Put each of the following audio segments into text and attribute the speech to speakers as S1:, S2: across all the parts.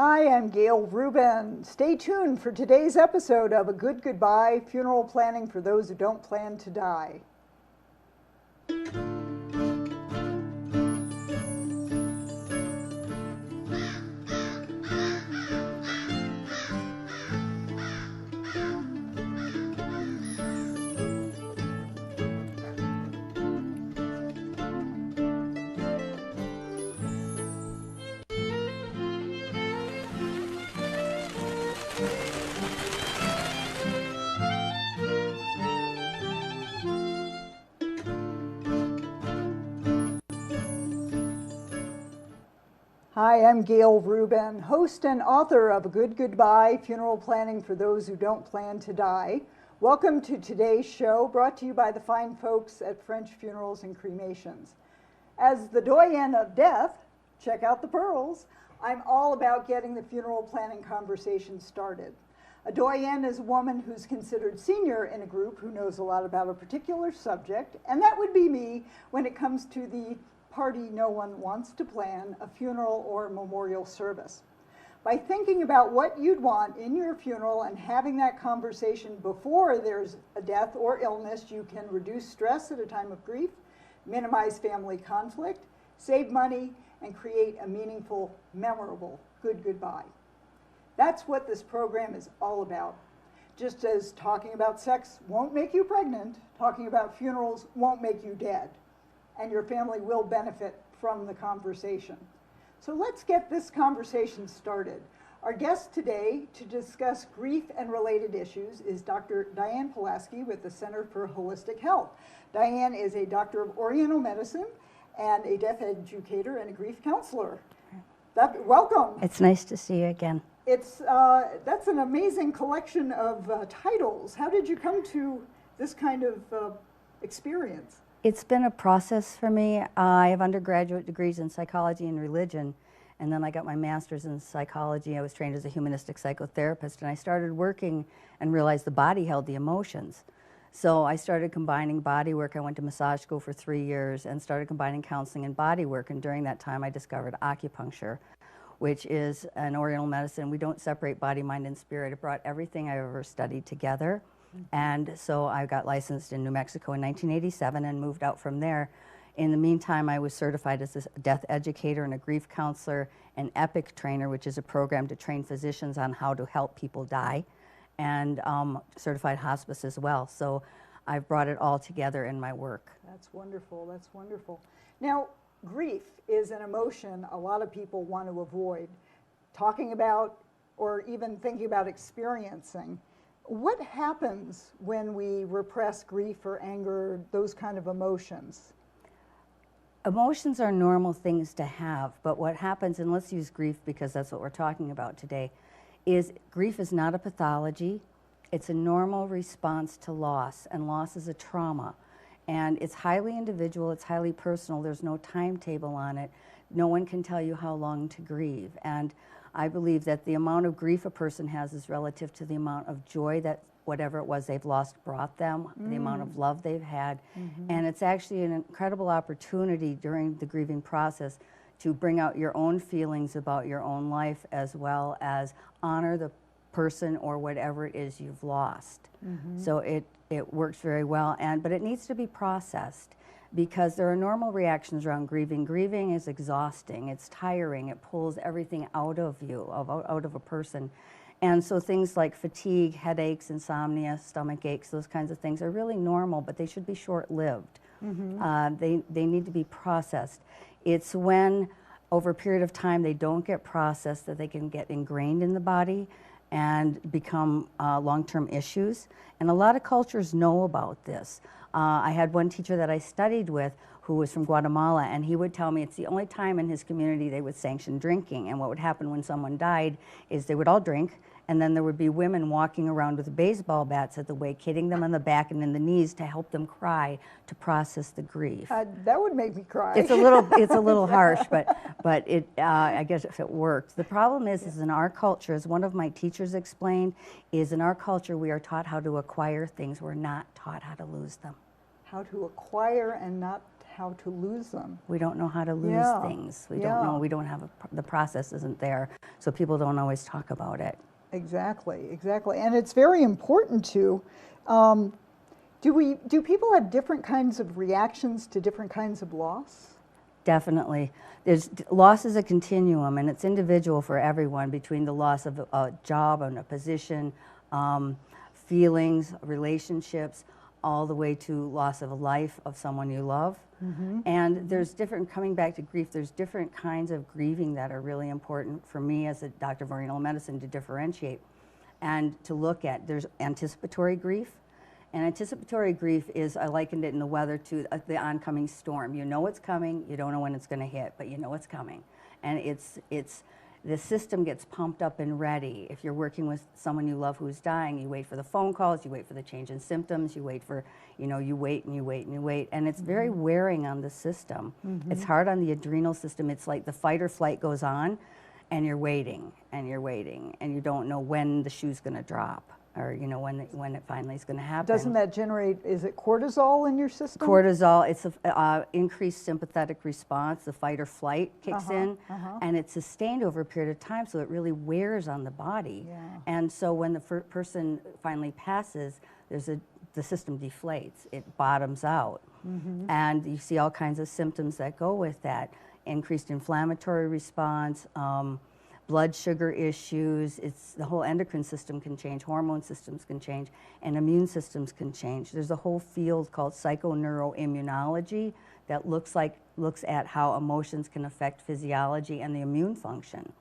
S1: Hi, I'm Gail Rubin. Stay tuned for today's episode of A Good Goodbye, Funeral Planning for Those Who Don't Plan to Die. Hi, I'm Gail Rubin, host and author of A Good Goodbye, Funeral Planning for Those Who Don't Plan to Die. Welcome to today's show, brought to you by the fine folks at French Funerals and Cremations. As the doyenne of death, check out the pearls, I'm all about getting the funeral planning conversation started. A doyenne is a woman who's considered senior in a group who knows a lot about a particular subject, and that would be me when it comes to the party no one wants to plan, a funeral or memorial service. By thinking about what you'd want in your funeral and having that conversation before there's a death or illness, you can reduce stress at a time of grief, minimize family conflict, save money, and create a meaningful, memorable good goodbye. That's what this program is all about. Just as talking about sex won't make you pregnant, talking about funerals won't make you dead. And your family will benefit from the conversation. So let's get this conversation started. Our guest today to discuss grief and related issues is Dr. Diane Polasky with the Center for Holistic Health. Diane is a doctor of Oriental medicine and a death educator and a grief counselor. Welcome.
S2: It's nice to see you again.
S1: That's an amazing collection of titles. How did you come to this kind of experience?
S2: It's been a process for me. I have undergraduate degrees in psychology and religion, and then I got my master's in psychology. I was trained as a humanistic psychotherapist, and I started working and realized the body held the emotions. So I started combining body work. I went to massage school for 3 years and started combining counseling and body work, and during that time I discovered acupuncture, which is an Oriental medicine. We don't separate body, mind, and spirit. It brought everything I've ever studied together. And so I got licensed in New Mexico in 1987 and moved out from there. In the meantime, I was certified as a death educator and a grief counselor, an EPIC trainer, which is a program to train physicians on how to help people die, and certified hospice as well. So I've brought it all together in my work.
S1: That's wonderful, that's wonderful. Now, grief is an emotion a lot of people want to avoid talking about or even thinking about experiencing. What happens when we repress grief or anger, those kind of emotions?
S2: Emotions are normal things to have, but what happens, and let's use grief because that's what we're talking about today, is grief is not a pathology. It's a normal response to loss, and loss is a trauma. And it's highly individual, it's highly personal, there's no timetable on it. No one can tell you how long to grieve. And I believe that the amount of grief a person has is relative to the amount of joy that whatever it was they've lost brought them, the amount of love they've had. And it's actually an incredible opportunity during the grieving process to bring out your own feelings about your own life, as well as honor the person or whatever it is you've lost. So it works very well, but it needs to be processed, because there are normal reactions around grieving. Grieving is exhausting, it's tiring, it pulls everything out of you, out of a person. And so things like fatigue, headaches, insomnia, stomach aches, those kinds of things are really normal, but they should be short-lived. They need to be processed. It's when, over a period of time, they don't get processed that they can get ingrained in the body and become long-term issues. And a lot of cultures know about this. I had one teacher that I studied with who was from Guatemala, and he would tell me it's the only time in his community they would sanction drinking. And what would happen when someone died is they would all drink, and then there would be women walking around with baseball bats at the wake, hitting them on the back and in the knees to help them cry, to process the grief.
S1: That would make me cry.
S2: It's a little harsh, but I guess if it works. The problem is in our culture, as one of my teachers explained, is in our culture we are taught how to acquire things. We're not taught how to lose them.
S1: How to acquire and not how to lose them.
S2: We don't know how to lose
S1: Yeah.
S2: things. We
S1: Yeah.
S2: don't know. We don't have the process isn't there, so people don't always talk about it.
S1: Exactly, exactly. And it's very important to, do people have different kinds of reactions to different kinds of loss?
S2: Definitely. Loss is a continuum, and it's individual for everyone, between the loss of a job and a position, feelings, relationships, all the way to loss of a life of someone you love. And there's different, coming back to grief, there's different kinds of grieving that are really important for me as a doctor of Oriental medicine to differentiate and to look at. There's anticipatory grief. And anticipatory grief is, I likened it in the weather to the oncoming storm. You know it's coming, you don't know when it's going to hit, but you know it's coming. And the system gets pumped up and ready. If you're working with someone you love who's dying, you wait for the phone calls, you wait for the change in symptoms, you wait for, you wait and you wait and you wait. And it's very wearing on the system. It's hard on the adrenal system. It's like the fight or flight goes on, and you're waiting, and you're waiting, and you don't know when the shoe's going to drop, or when it finally is going to happen.
S1: Doesn't that generate, is it cortisol in your system?
S2: Cortisol, it's an increased sympathetic response, the fight or flight kicks in, and it's sustained over a period of time, so it really wears on the body.
S1: Yeah.
S2: And so when the person finally passes, the system deflates, it bottoms out. And you see all kinds of symptoms that go with that. Increased inflammatory response, blood sugar issues, the whole endocrine system can change, hormone systems can change, and immune systems can change. There's a whole field called psychoneuroimmunology that looks at how emotions can affect physiology and the immune function.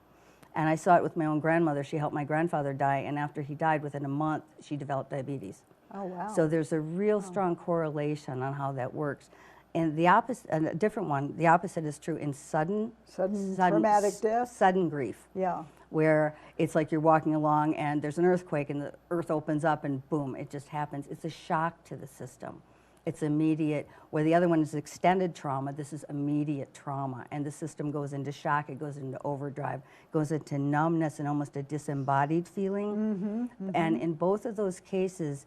S2: And I saw it with my own grandmother. She helped my grandfather die, and after he died, within a month, she developed diabetes.
S1: Oh, wow.
S2: So there's a real strong correlation on how that works. And the opposite, a different one, the opposite is true in sudden
S1: traumatic death?
S2: Sudden grief.
S1: Yeah.
S2: Where it's like you're walking along and there's an earthquake and the earth opens up and boom, it just happens. It's a shock to the system. It's immediate. Where the other one is extended trauma, this is immediate trauma. And the system goes into shock, it goes into overdrive, goes into numbness and almost a disembodied feeling. And in both of those cases,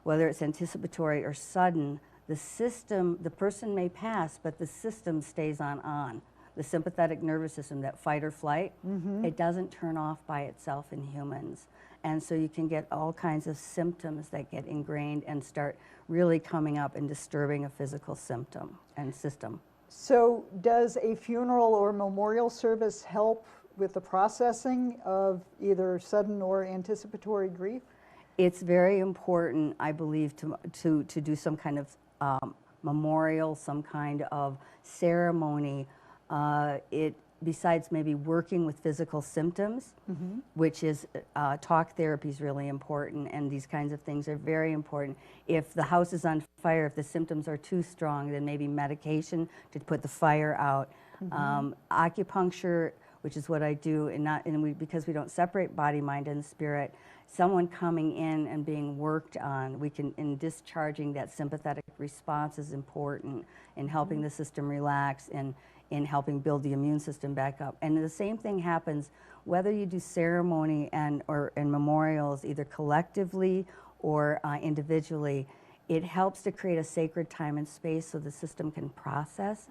S2: whether it's anticipatory or sudden, the system, the person may pass, but the system stays on. The sympathetic nervous system, that fight or flight, it doesn't turn off by itself in humans. And so you can get all kinds of symptoms that get ingrained and start really coming up and disturbing a physical symptom and system.
S1: So does a funeral or memorial service help with the processing of either sudden or anticipatory grief?
S2: It's very important, I believe, to do some kind of memorial, some kind of ceremony. Besides maybe working with physical symptoms, which is talk therapy is really important, and these kinds of things are very important. If the house is on fire, if the symptoms are too strong, then maybe medication to put the fire out. Acupuncture, which is what I do, because we don't separate body, mind, and spirit. Someone coming in and being worked on, in discharging that sympathetic response is important in helping the system relax and in helping build the immune system back up. And the same thing happens whether you do ceremony and memorials, either collectively or individually. It helps to create a sacred time and space so the system can process,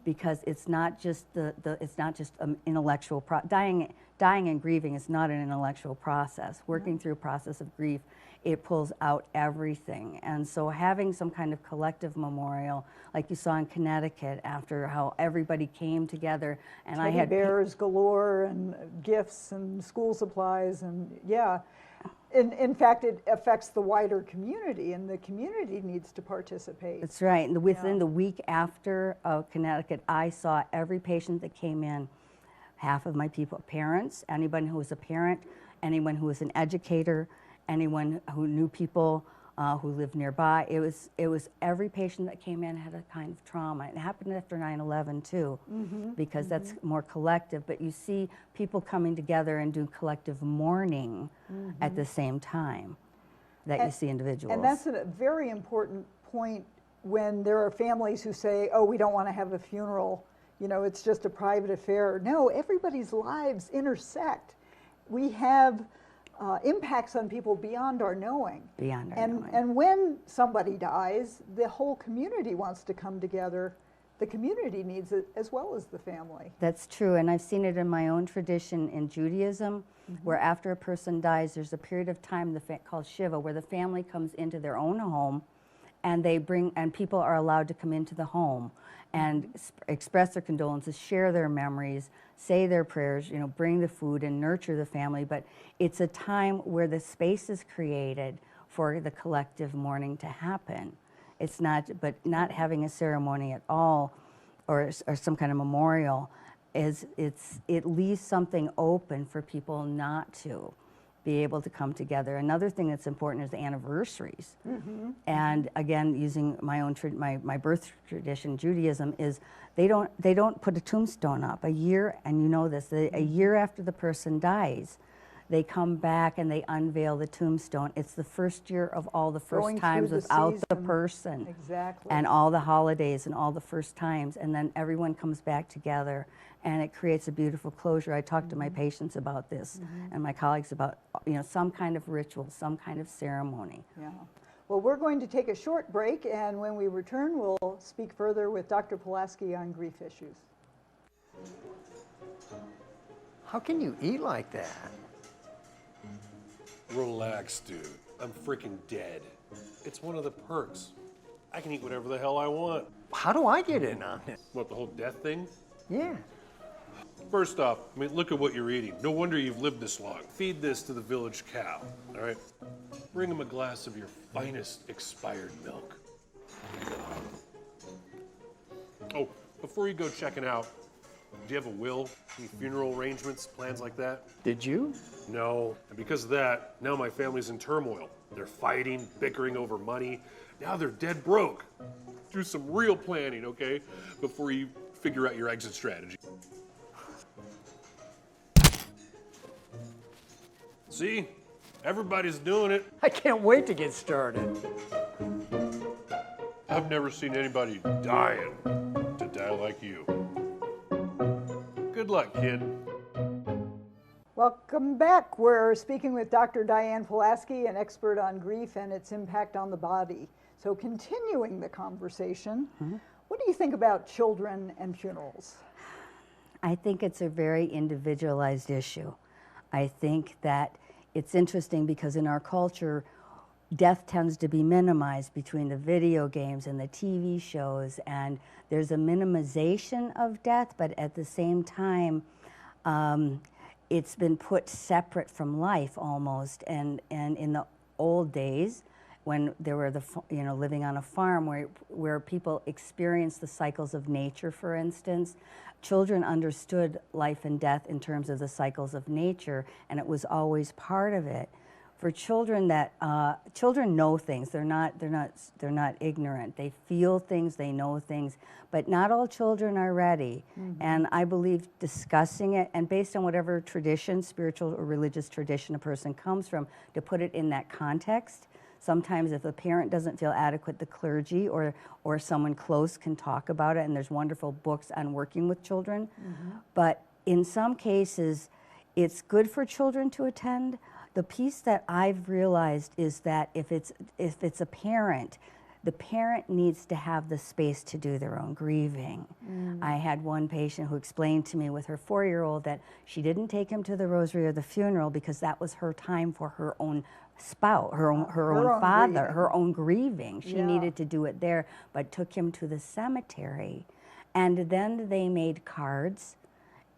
S2: because it's not just it's not just an intellectual dying and grieving is not an intellectual process. Working through a process of grief, it pulls out everything. And so having some kind of collective memorial, like you saw in Connecticut, after how everybody came together, and I had
S1: bears galore and gifts and school supplies, and yeah. In fact, it affects the wider community, and the community needs to participate.
S2: That's right. And within the week after Connecticut, I saw every patient that came in, half of my people, parents, anyone who was a parent, anyone who was an educator, anyone who knew people who lived nearby. It was every patient that came in had a kind of trauma. It happened after 9/11 too, because that's more collective. But you see people coming together and do collective mourning at the same time that you see individuals.
S1: And that's a very important point when there are families who say, oh, we don't want to have a funeral, it's just a private affair. No, everybody's lives intersect. We have impacts on people beyond our knowing.
S2: Beyond our knowing.
S1: And when somebody dies, the whole community wants to come together the community needs it as well as the family.
S2: That's true, and I've seen it in my own tradition in Judaism, where after a person dies, there's a period of time called Shiva, where the family comes into their own home, and and people are allowed to come into the home and express their condolences, share their memories, say their prayers, bring the food and nurture the family. But it's a time where the space is created for the collective mourning to happen. It's not having a ceremony at all, or some kind of memorial, it leaves something open for people not to be able to come together. Another thing that's important is the anniversaries. And again, using my own my birth tradition, Judaism, is they don't put a tombstone up a year, and you know this, a year after the person dies, they come back and they unveil the tombstone. It's the first year of all the first times without the person.
S1: Exactly.
S2: And all the holidays and all the first times, and then everyone comes back together, and it creates a beautiful closure. I talk to my patients about this and my colleagues about some kind of ritual, some kind of ceremony.
S1: Yeah. Well, we're going to take a short break, and when we return, we'll speak further with Dr. Polasky on grief issues.
S3: How can you eat like that?
S4: Relax, dude. I'm freaking dead. It's one of the perks. I can eat whatever the hell I want.
S3: How do I get in on it?
S4: What, the whole death thing?
S3: Yeah.
S4: First off, look at what you're eating. No wonder you've lived this long. Feed this to the village cow, all right? Bring him a glass of your finest expired milk. Oh, before you go checking out, do you have a will? Any funeral arrangements, plans like that?
S3: Did you?
S4: No, and because of that, now my family's in turmoil. They're fighting, bickering over money. Now they're dead broke. Do some real planning, okay? Before you figure out your exit strategy. See? Everybody's doing it.
S3: I can't wait to get started.
S4: I've never seen anybody dying to die like you. Good luck, kid.
S1: Welcome back. We're speaking with Dr. Diane Polasky, an expert on grief and its impact on the body. So continuing the conversation, what do you think about children and funerals?
S2: I think it's a very individualized issue. I think that it's interesting because in our culture, death tends to be minimized between the video games and the TV shows, and there's a minimization of death, but at the same time, it's been put separate from life almost. And in the old days, when there were living on a farm where people experienced the cycles of nature, for instance, children understood life and death in terms of the cycles of nature, and it was always part of it. For children children know things. They're not ignorant. They feel things. They know things. But not all children are ready. And I believe discussing it, and based on whatever tradition, spiritual or religious tradition a person comes from, to put it in that context. Sometimes if a parent doesn't feel adequate, the clergy or someone close can talk about it, and there's wonderful books on working with children. But in some cases, it's good for children to attend. The piece that I've realized is that if it's a parent, the parent needs to have the space to do their own grieving. I had one patient who explained to me with her 4-year-old that she didn't take him to the rosary or the funeral because that was her time for her own spouse, her own father,
S1: grieving.
S2: her own grieving. She
S1: Yeah.
S2: needed to do it there, but took him to the cemetery. And then they made cards,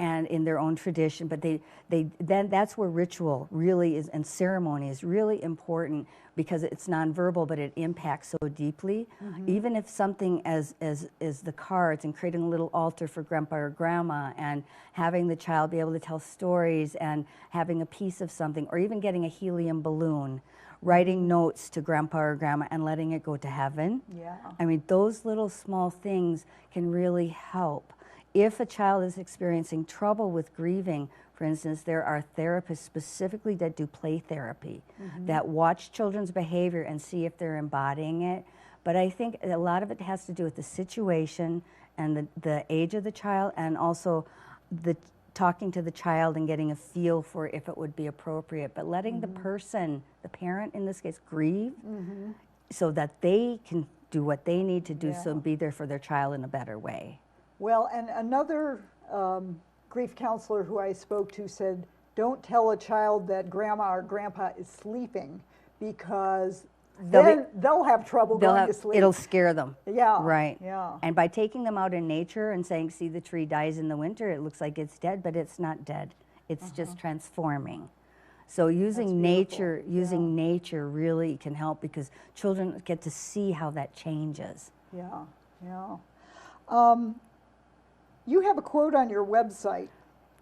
S2: and in their own tradition, but then that's where ritual really is, and ceremony is really important, because it's nonverbal, but it impacts so deeply. Even if something as the cards, and creating a little altar for grandpa or grandma, and having the child be able to tell stories, and having a piece of something, or even getting a helium balloon, writing notes to grandpa or grandma and letting it go to heaven.
S1: Yeah.
S2: I mean, those little small things can really help. If a child is experiencing trouble with grieving, for instance, there are therapists specifically that do play therapy, that watch children's behavior and see if they're embodying it. But I think a lot of it has to do with the situation and the age of the child, and also talking to the child and getting a feel for if it would be appropriate. But letting the person, the parent in this case, grieve, so that they can do what they need to do, so
S1: Yeah.
S2: be there for their child in a better way.
S1: Well, and another grief counselor who I spoke to said, don't tell a child that grandma or grandpa is sleeping, because then they'll have trouble going to sleep.
S2: It'll scare them.
S1: Yeah.
S2: Right.
S1: Yeah.
S2: And by taking them out in nature and saying, see, the tree dies in the winter, it looks like it's dead, but it's not dead. It's just transforming. So using nature, nature really can help, because children get to see how that changes.
S1: Yeah, yeah. You have a quote on your website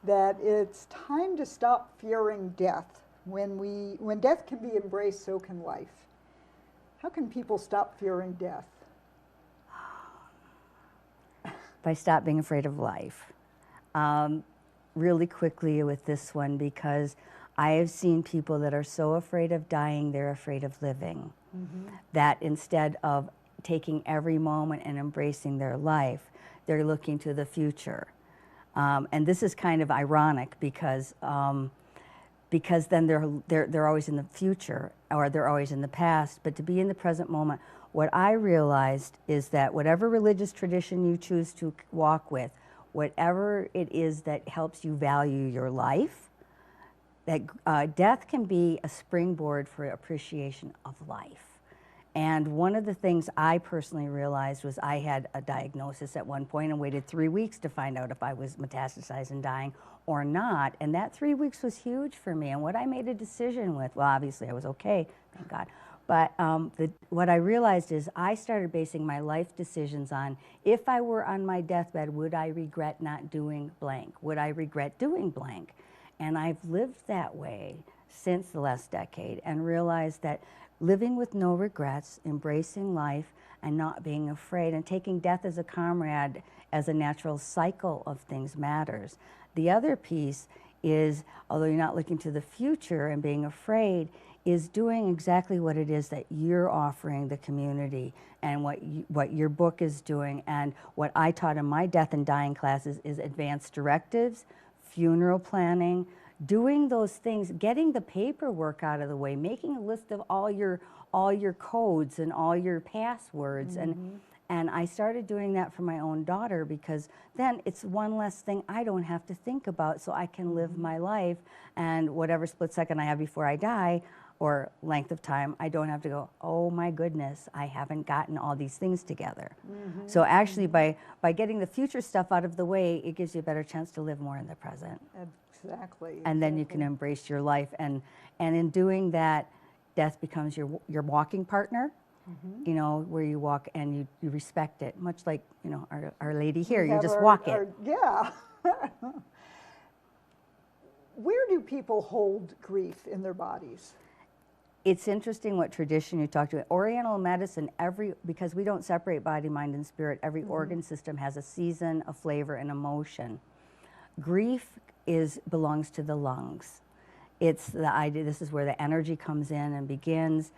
S1: that it's time to stop fearing death. When death can be embraced, so can life. How can people stop fearing death?
S2: By stop being afraid of life. Really quickly with this one, because I have seen people that are so afraid of dying, they're afraid of living. That instead of taking every moment and embracing their life, they're looking to the future. And this is kind of ironic, because then they're always in the future, or they're always in the past. But to be in the present moment, what I realized is that whatever religious tradition you choose to walk with, whatever it is that helps you value your life, that death can be a springboard for appreciation of life. And one of the things I personally realized was I had a diagnosis at one point and waited 3 weeks to find out if I was metastasized and dying or not. And that 3 weeks was huge for me. And what I made a decision with, well, obviously I was okay, thank God. But what I realized is I started basing my life decisions on, if I were on my deathbed, would I regret not doing blank? Would I regret doing blank? And I've lived that way since the last decade, and realized that living with no regrets, embracing life, and not being afraid, and taking death as a comrade, as a natural cycle of things, matters. The other piece is, although you're not looking to the future and being afraid, is doing exactly what it is that you're offering the community, and what your book is doing, and what I taught in my death and dying classes is advanced directives, funeral planning, doing those things, getting the paperwork out of the way, making a list of all your codes and all your passwords. And I started doing that for my own daughter, because then it's one less thing I don't have to think about, so I can live my life, and whatever split second I have before I die, or length of time, I don't have to go, oh my goodness, I haven't gotten all these things together. So actually by getting the future stuff out of the way, it gives you a better chance to live more in the present.
S1: Exactly.
S2: And then you can embrace your life. And in doing that, death becomes your walking partner, you know, where you walk and you respect it, much like, you know, our lady here, you just walk it.
S1: Yeah. Where do people hold grief in their bodies?
S2: It's interesting what tradition you talk to. Oriental medicine, because we don't separate body, mind, and spirit, every organ system has a season, a flavor, and emotion. Grief belongs to the lungs. It's the idea, this is where the energy comes in and begins.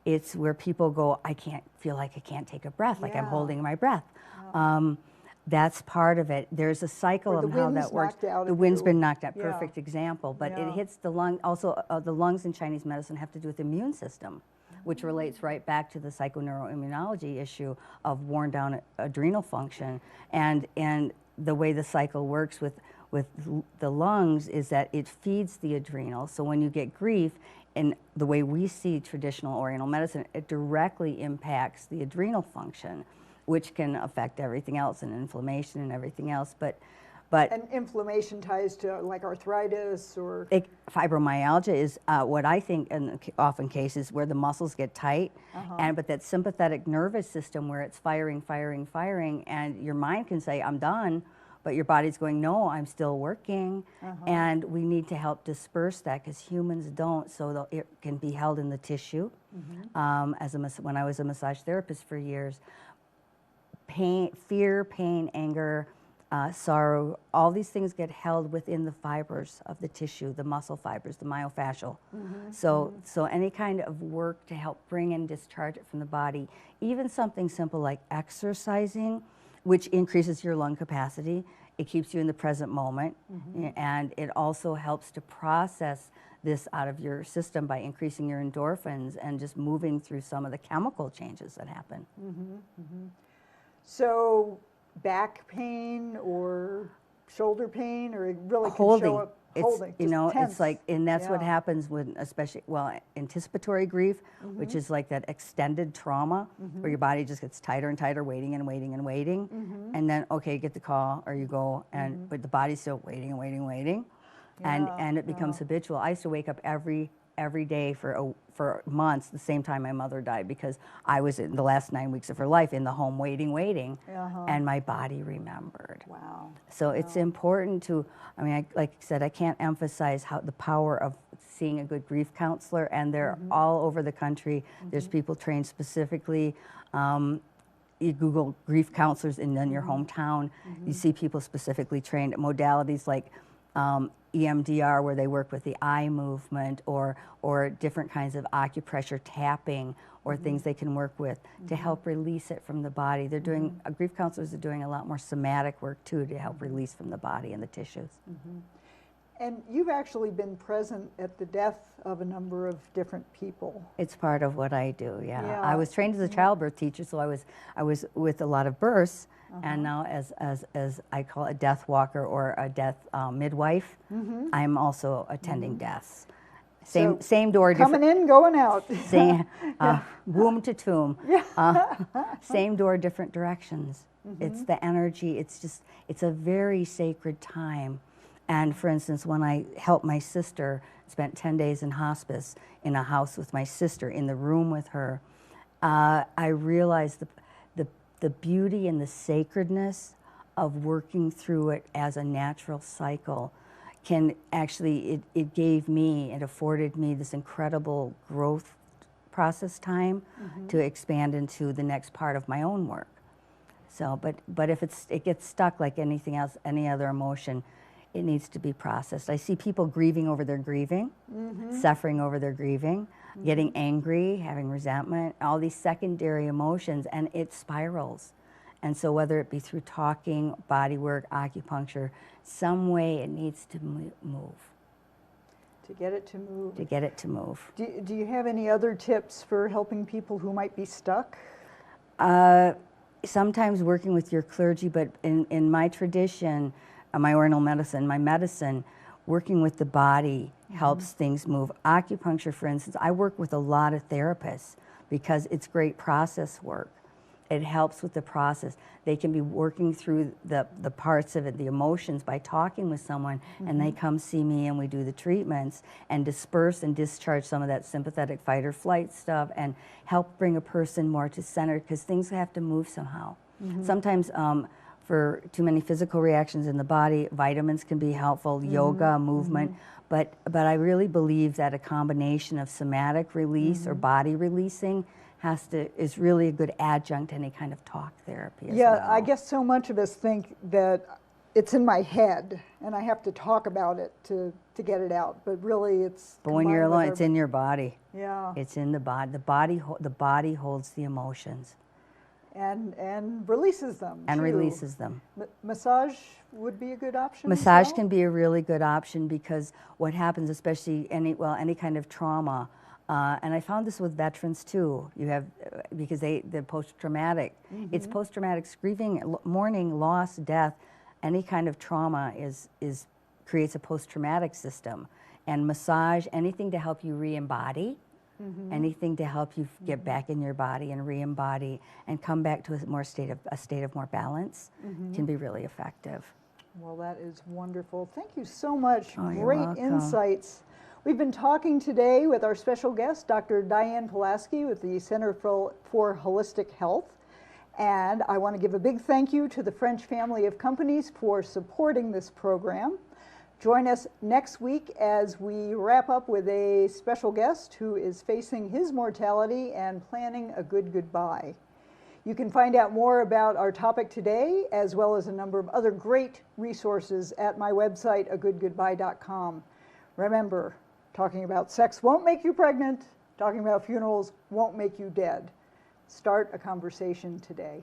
S2: It's where people go, I feel like I can't take a breath, like I'm holding my breath. That's part of it. There's a cycle of how that works. The wind's been knocked out, perfect example. But it hits the lung. Also, the lungs in Chinese medicine have to do with the immune system, which relates right back to the psychoneuroimmunology issue of worn down adrenal function. And the way the cycle works with the lungs is that it feeds the adrenal. So when you get grief, and the way we see traditional Oriental medicine, it directly impacts the adrenal function, which can affect everything else, and inflammation and everything else. But
S1: and inflammation ties to like arthritis or
S2: fibromyalgia is what I think in often cases where the muscles get tight, but that sympathetic nervous system where it's firing, and your mind can say I'm done, but your body's going, no, I'm still working, and we need to help disperse that, because humans don't, so it can be held in the tissue. When I was a massage therapist for years, fear, pain, anger, sorrow, all these things get held within the fibers of the tissue, the muscle fibers, the myofascial. So any kind of work to help bring and discharge it from the body, even something simple like exercising, which increases your lung capacity, It keeps you in the present moment, and it also helps to process this out of your system by increasing your endorphins and just moving through some of the chemical changes that happen.
S1: So back pain or shoulder pain, or it really can
S2: Holding.
S1: show up holding.
S2: You know,
S1: tense.
S2: it's like, and that's what
S1: Yeah.
S2: happens when, especially, well, anticipatory grief, which is like that extended trauma where your body just gets tighter and tighter, waiting and waiting and waiting. And then, okay, you get the call or you go, and but the body's still waiting and waiting and waiting. And it becomes habitual. I used to wake up every day for months, the same time my mother died, because I was in the last 9 weeks of her life in the home waiting, and my body remembered.
S1: Wow.
S2: So it's important to, I mean, like I said, I can't emphasize how the power of seeing a good grief counselor, and they're all over the country. There's people trained specifically. You Google grief counselors in your hometown, you see people specifically trained at modalities like EMDR, where they work with the eye movement, or different kinds of acupressure tapping, or things they can work with to help release it from the body. They're doing, grief counselors are doing a lot more somatic work too to help release from the body and the tissues.
S1: And you've actually been present at the death of a number of different people.
S2: It's part of what I do, yeah.
S1: Yeah.
S2: I was trained as a childbirth teacher, so I was with a lot of births, and now as I call it, a death walker or a death midwife, I'm also attending deaths. Same door,
S1: Coming in, going out.
S2: same womb to tomb. Same door, different directions. It's the energy. It's a very sacred time. And for instance, when I helped my sister, spent 10 days in hospice in a house with my sister, in the room with her, I realized the beauty and the sacredness of working through it as a natural cycle can actually, it gave me, it afforded me this incredible growth process time to expand into the next part of my own work. So, but if it gets stuck like anything else, any other emotion, it needs to be processed. I see people grieving over their grieving, suffering over their grieving, getting angry, having resentment, all these secondary emotions, and it spirals. And so whether it be through talking, body work, acupuncture, some way it needs to move.
S1: To get it to move.
S2: To get it to move.
S1: Do you have any other tips for helping people who might be stuck?
S2: Sometimes working with your clergy, but in my tradition, my Oriental medicine, my medicine, working with the body helps things move. Acupuncture, for instance, I work with a lot of therapists because it's great process work. It helps with the process. They can be working through the parts of it, the emotions, by talking with someone, and they come see me and we do the treatments and disperse and discharge some of that sympathetic fight or flight stuff and help bring a person more to center, because things have to move somehow. Sometimes for too many physical reactions in the body, vitamins can be helpful, yoga, movement, but I really believe that a combination of somatic release or body releasing is really a good adjunct to any kind of talk therapy as well.
S1: I guess so much of us think that it's in my head and I have to talk about it to get it out, but really it's
S2: But when you're
S1: combined with
S2: alone,
S1: our-
S2: it's in your body.
S1: Yeah,
S2: It's in the body. The body holds the emotions
S1: and releases them
S2: and
S1: too.
S2: releases them.
S1: Massage would be a good option as
S2: Massage
S1: well?
S2: can be a really good option, because what happens, especially any kind of trauma, and I found this with veterans too. You have, because they're post-traumatic. It's post-traumatic grieving, mourning, loss, death. Any kind of trauma creates a post-traumatic system. And massage, anything to help you re-embody, anything to help you get back in your body and re-embody and come back to a state of more balance, can be really effective.
S1: Well, that is wonderful. Thank you so much.
S2: Oh, you're
S1: Great
S2: welcome.
S1: insights. We've been talking today with our special guest, Dr. Diane Polasky with the Center for Holistic Health. And I want to give a big thank you to the French family of companies for supporting this program. Join us next week as we wrap up with a special guest who is facing his mortality and planning a good goodbye. You can find out more about our topic today, as well as a number of other great resources at my website, agoodgoodbye.com. Remember, talking about sex won't make you pregnant. Talking about funerals won't make you dead. Start a conversation today.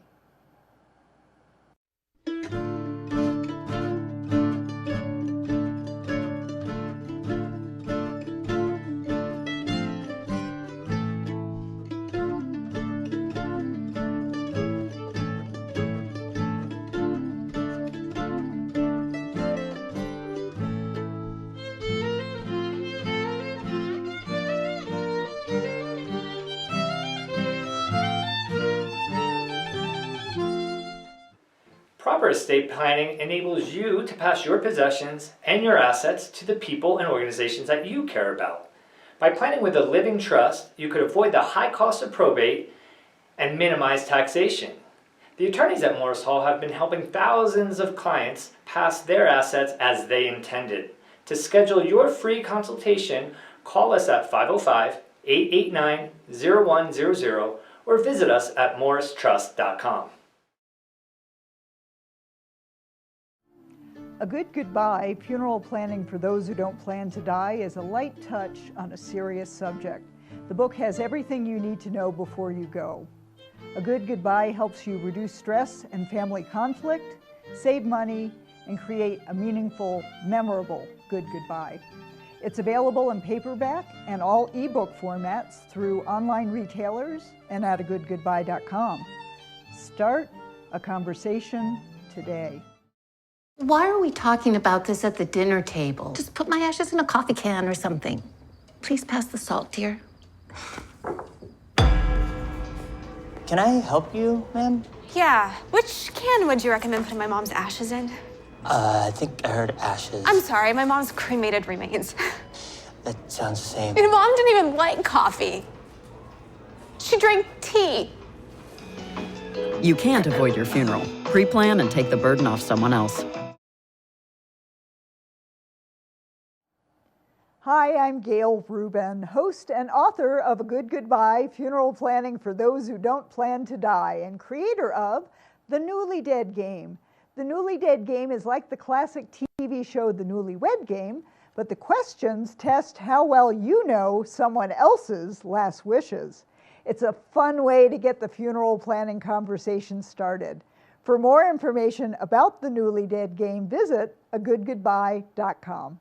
S5: Proper estate planning enables you to pass your possessions and your assets to the people and organizations that you care about. By planning with a living trust, you could avoid the high cost of probate and minimize taxation. The attorneys at Morris Hall have been helping thousands of clients pass their assets as they intended. To schedule your free consultation, call us at 505-889-0100 or visit us at morristrust.com.
S1: A Good Goodbye, Funeral Planning for Those Who Don't Plan to Die is a light touch on a serious subject. The book has everything you need to know before you go. A Good Goodbye helps you reduce stress and family conflict, save money, and create a meaningful, memorable good goodbye. It's available in paperback and all ebook formats through online retailers and at agoodgoodbye.com. Start a conversation today.
S6: Why are we talking about this at the dinner table? Just put my ashes in a coffee can or something. Please pass the salt, dear.
S7: Can I help you, ma'am?
S8: Yeah. Which can would you recommend putting my mom's ashes in?
S7: I think I heard ashes.
S8: I'm sorry, my mom's cremated remains.
S7: That sounds the same.
S8: My mom didn't even like coffee. She drank tea.
S9: You can't avoid your funeral. Pre-plan and take the burden off someone else.
S1: Hi, I'm Gail Rubin, host and author of A Good Goodbye, Funeral Planning for Those Who Don't Plan to Die, and creator of The Newly Dead Game. The Newly Dead Game is like the classic TV show The Newlywed Game, but the questions test how well you know someone else's last wishes. It's a fun way to get the funeral planning conversation started. For more information about The Newly Dead Game, visit agoodgoodbye.com.